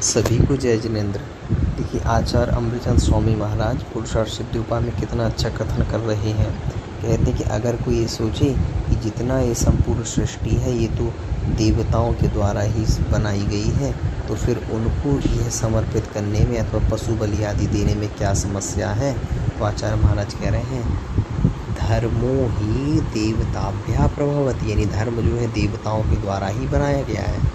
सभी को जय जिनेंद्र। देखिए, आचार्य अमृतचंद स्वामी महाराज पुरुषार्थ सिद्धि उपाय में कितना अच्छा कथन कर रहे हैं। कहते हैं कि अगर कोई ये सोचे कि जितना ये संपूर्ण सृष्टि है ये तो देवताओं के द्वारा ही बनाई गई है, तो फिर उनको यह समर्पित करने में अथवा पशु बलि आदि देने में क्या समस्या है। तो आचार्य महाराज कह रहे हैं, धर्मो ही देवताभ्या प्रभवति, यानी धर्म जो है देवताओं के द्वारा ही बनाया गया है।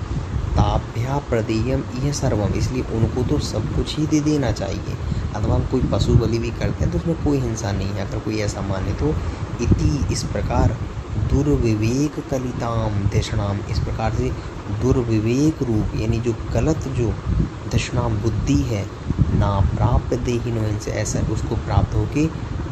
ताभ्या प्रदेयम यह सर्वम, इसलिए उनको तो सब कुछ ही दे देना चाहिए। अथवा हम कोई पशु बलि भी करते हैं तो उसमें कोई हिंसा नहीं है, अगर कोई ऐसा माने तो। इति, इस प्रकार दुर्विवेक कलिताम दशनाम, इस प्रकार से दुर्विवेक रूप यानी जो गलत जो दशनाम बुद्धि है, ना प्राप्त देहिनो हिंसा, ऐसा उसको प्राप्त होके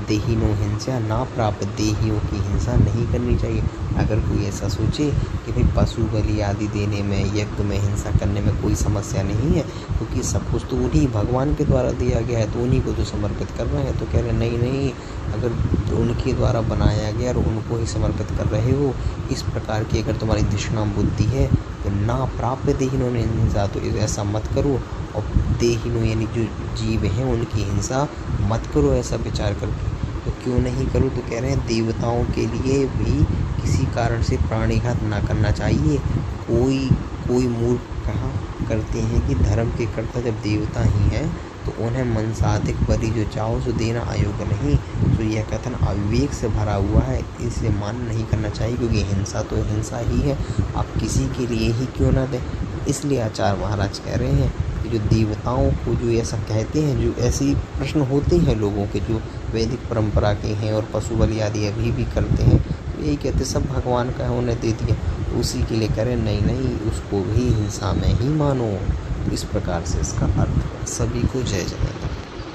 देहिनो हिंसा, ना प्राप्त देहियों की हिंसा नहीं करनी चाहिए। अगर कोई ऐसा सोचे कि भाई पशु बलि आदि देने में, यज्ञ में हिंसा करने में कोई समस्या नहीं है, क्योंकि सब कुछ तो उन्हीं भगवान के द्वारा दिया गया है, तो उन्हीं को तो समर्पित कर रहे हैं। तो कह रहे नहीं, अगर उनके द्वारा बनाया गया और उनको ही समर्पित कर रहे हो, इस प्रकार की अगर तुम्हारी दिशनाम बुद्धि है तो ना प्राप्त देहिनो हिंसा, तो ऐसा मत करो। और देहिनो यानी जो जीव हैं उनकी हिंसा मत करो, ऐसा विचार करके। तो क्यों नहीं करो, तो कह रहे हैं देवताओं के लिए भी किसी कारण से प्राणीघात ना करना चाहिए। कोई मूर्ख कहा करते हैं कि धर्म के कर्ता जब देवता ही हैं तो उन्हें मनसाधिक बलि जो चाहो सो देना अयोग्य नहीं। तो यह कथन अविवेक से भरा हुआ है, इसे मान नहीं करना चाहिए, क्योंकि हिंसा तो हिंसा ही है, आप किसी के लिए ही क्यों ना दें। इसलिए आचार्य महाराज कह रहे हैं कि जो देवताओं को जो ऐसा कहते हैं, जो ऐसी प्रश्न होते हैं लोगों के जो वैदिक परंपरा के हैं और पशु बलि आदि अभी भी करते हैं, तो यही कहते सब भगवान का है, उन्हें दे दिया, उसी के लिए करें। नहीं, उसको भी हिंसा में ही मानो। इस प्रकार से इसका अर्थ। सभी को जय जय।